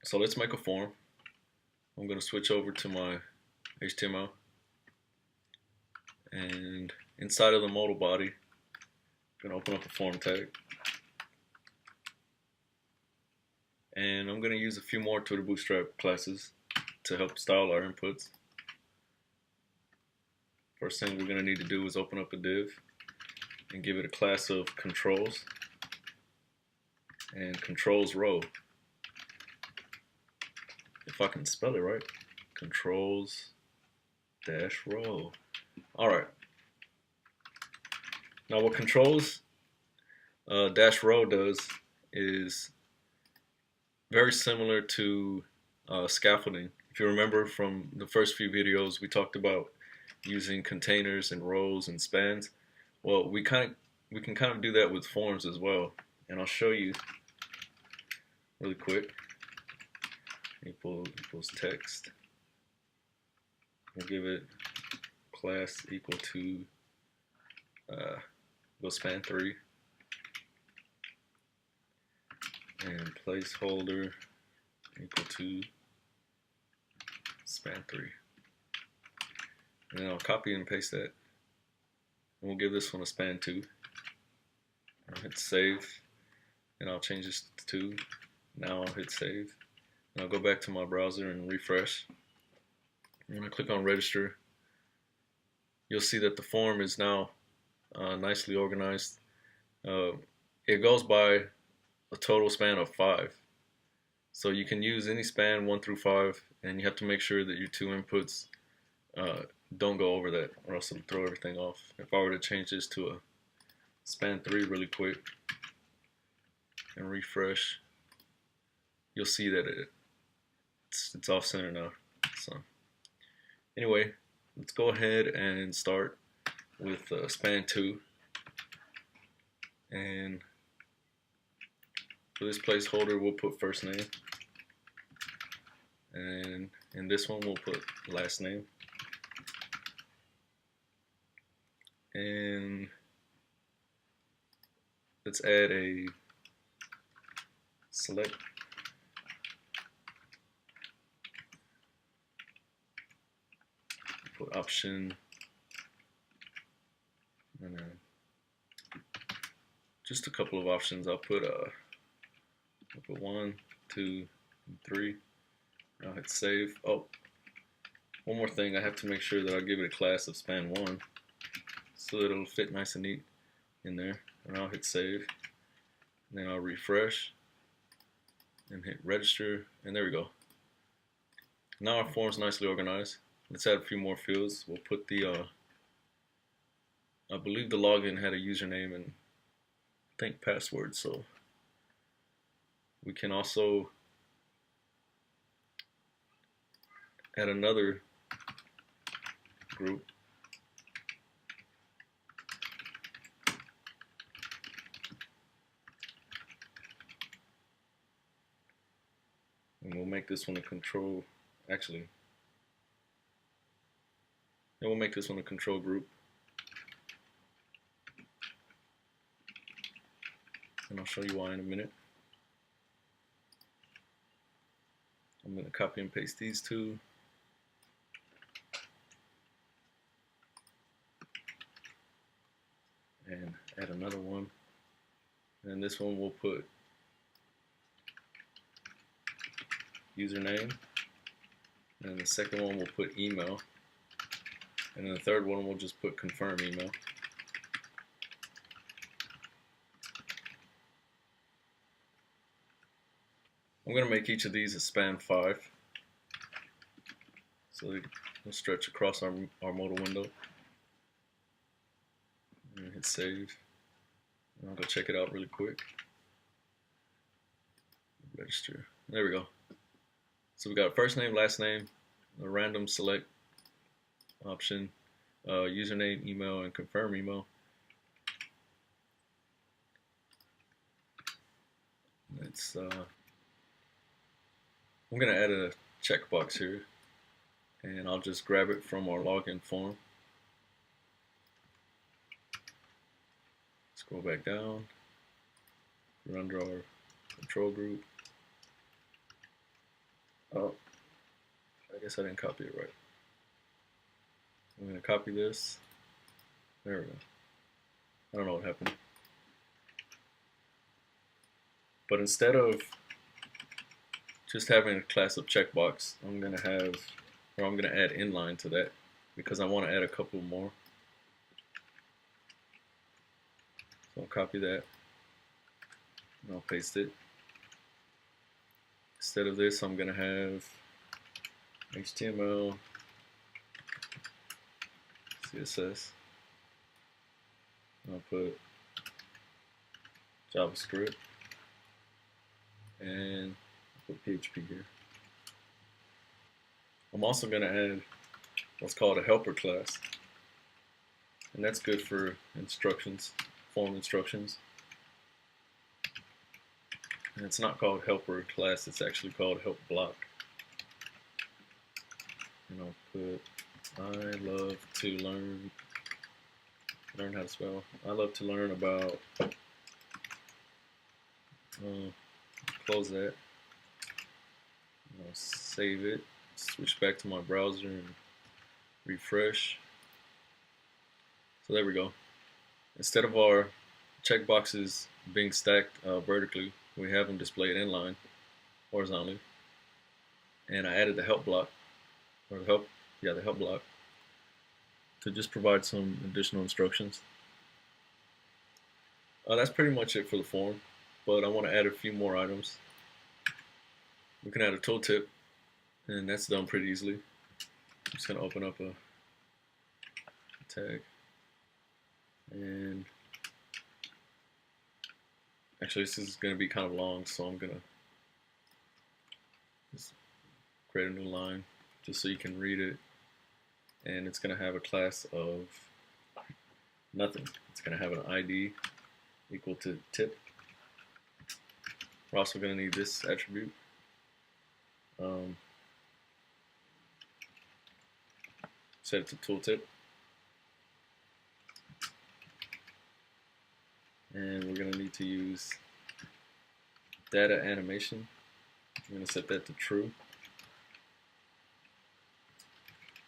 So let's make a form. I'm going to switch over to my HTML, and inside of the modal body, I'm going to open up a form tag, and I'm going to use a few more Twitter Bootstrap classes to help style our inputs. First thing we're going to need to do is open up a div and give it a class of controls and controls row. If I can spell it right, controls dash row. All right. Now what controls dash row does is very similar to scaffolding. If you remember from the first few videos, we talked about using containers and rows and spans. Well, we can kind of do that with forms as well, and I'll show you really quick. Equals text. We'll give it class equal to we'll span 3, and placeholder equal to span 3. And then I'll copy and paste that. And we'll give this one a span 2. I'll hit save, and I'll change this to 2. Now I'll hit save, and I'll go back to my browser and refresh. When I click on register, you'll see that the form is now nicely organized. It goes by a total span of 5. So you can use any span 1 through 5, and you have to make sure that your 2 inputs don't go over that, or else it'll throw everything off. If I were to change this to a span 3 really quick and refresh, you'll see that it's off center now. So anyway, let's go ahead and start with span 2. And for this placeholder, we'll put first name, and in this one we'll put last name, and let's add a select. Put option, and then just a couple of options. I'll put 1, 2, and 3. I'll hit save. Oh, one more thing. I have to make sure that I give it a class of span 1 so that it'll fit nice and neat in there. And I'll hit save. And then I'll refresh and hit register, and there we go. Now our form's nicely organized. Let's add a few more fields. We'll put the I believe the login had a username and I think password, so we can also add another group. And we'll make this one a control, actually, and we'll make this one a control group. And I'll show you why in a minute. I'm going to copy and paste these two. And add another one. And this one we'll put username. And the second one we'll put email. And then the third one we'll just put confirm email. I'm going to make each of these a span 5. So they'll stretch across our modal window. And hit save. And I'll go check it out really quick. Register. There we go. So we got first name, last name, a random select option, username, email, and confirm email. It's I'm going to add a checkbox here, and I'll just grab it from our login form. Scroll back down. We're under our control group. Oh, I guess I didn't copy it right. I'm going to copy this. There we go. I don't know what happened. But instead of just having a class of checkbox, I'm going to add inline to that because I want to add a couple more. So I'll copy that and I'll paste it. Instead of this, I'm going to have HTML, CSS. I'll put JavaScript and I'll put PHP here. I'm also going to add what's called a helper class, and that's good for instructions, form instructions. And it's not called helper class, it's actually called help block. And I'll put I love to learn how to spell. I love to learn about, close that. I'll save it, switch back to my browser and refresh. So there we go. Instead of our checkboxes being stacked vertically, we have them displayed inline, horizontally. And I added the help block, or the help block, to just provide some additional instructions. That's pretty much it for the form, but I want to add a few more items. We can add a tooltip, and that's done pretty easily. I'm just going to open up a tag, and actually this is going to be kind of long, so I'm going to just create a new line just so you can read it. And it's going to have a class of nothing. It's going to have an ID equal to tip. We're also going to need this attribute. Set it to tooltip. And we're going to need to use data animation. I'm going to set that to true.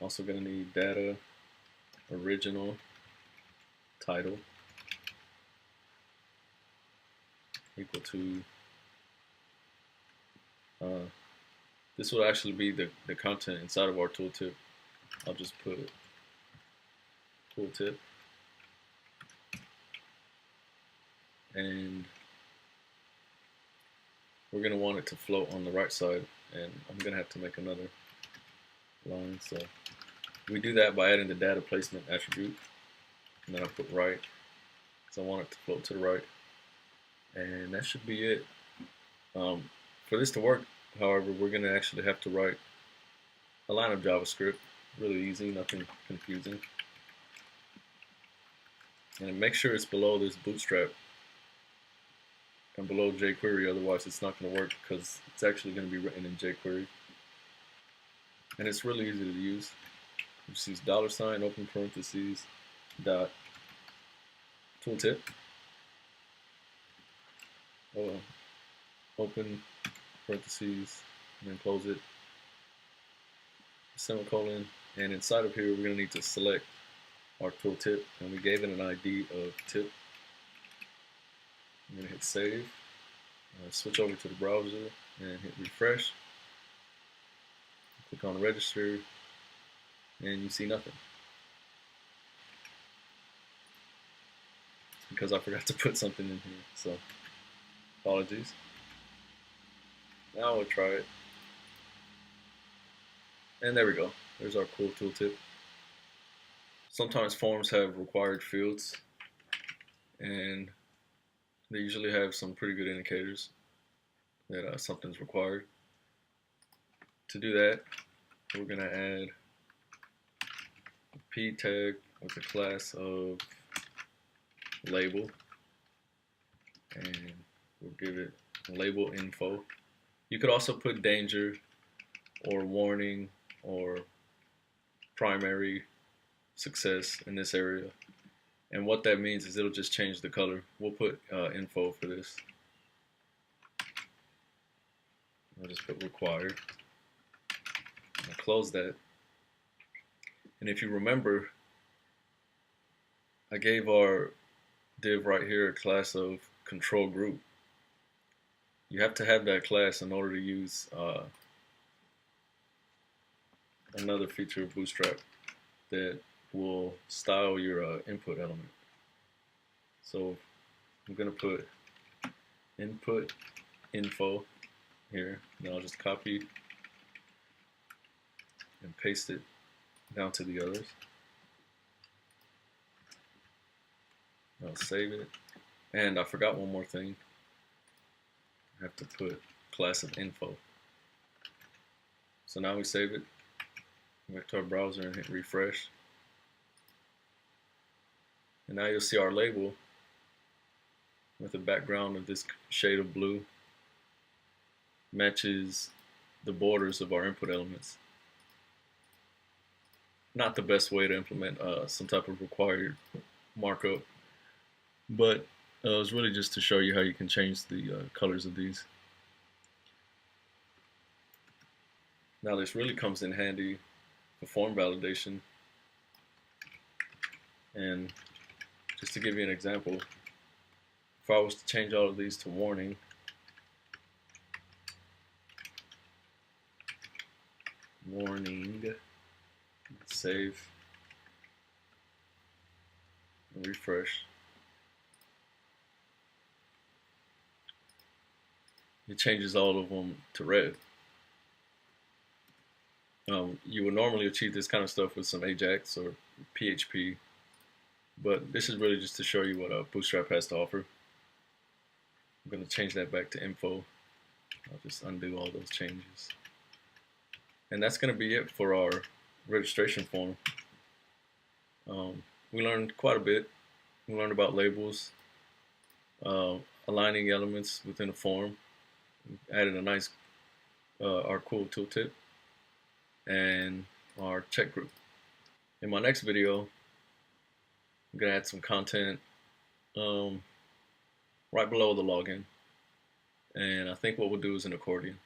Also going to need data original title equal to this will actually be the content inside of our tooltip. I'll just put tooltip, and we're going to want it to float on the right side, and I'm going to have to make another line. So we do that by adding the data placement attribute, and then I put right, so I want it to float to the right, and that should be it. For this to work, however, we're going to actually have to write a line of JavaScript. Really easy, nothing confusing. And make sure it's below this Bootstrap and below jQuery, otherwise it's not going to work because it's actually going to be written in jQuery. And it's really easy to use. Just use $, open parentheses, dot, tooltip, open parentheses, and then close it, semicolon, and inside of here we're going to need to select our tooltip, and we gave it an ID of tip. I'm going to hit save, switch over to the browser and hit refresh, click on register, and you see nothing. It's because I forgot to put something in here, so apologies. Now we'll try it. And there we go. There's our cool tooltip. Sometimes forms have required fields, and they usually have some pretty good indicators that something's required. To do that, we're going to add a p tag with a class of label, and we'll give it label info. You could also put danger or warning or primary success in this area, and what that means is it'll just change the color. We'll put info for this. I'll just put required, close that. And if you remember, I gave our div right here a class of control group. You have to have that class in order to use another feature of Bootstrap that will style your input element. So I'm going to put input info here, and I'll just copy and paste it down to the others. I'll save it. And I forgot one more thing. I have to put class of info. So now we save it. Go back to our browser and hit refresh. And now you'll see our label with a background of this shade of blue matches the borders of our input elements. Not the best way to implement some type of required markup, but it's really just to show you how you can change the colors of these. Now this really comes in handy for form validation, and just to give you an example, if I was to change all of these to warning, save, and refresh, it changes all of them to red. You would normally achieve this kind of stuff with some Ajax or PHP, but this is really just to show you what Bootstrap has to offer. I'm going to change that back to info. I'll just undo all those changes. And that's going to be it for our registration form. We learned quite a bit. We learned about labels, aligning elements within a form, added a nice, our cool tooltip, and our check group. In my next video, I'm going to add some content right below the login. And I think what we'll do is an accordion.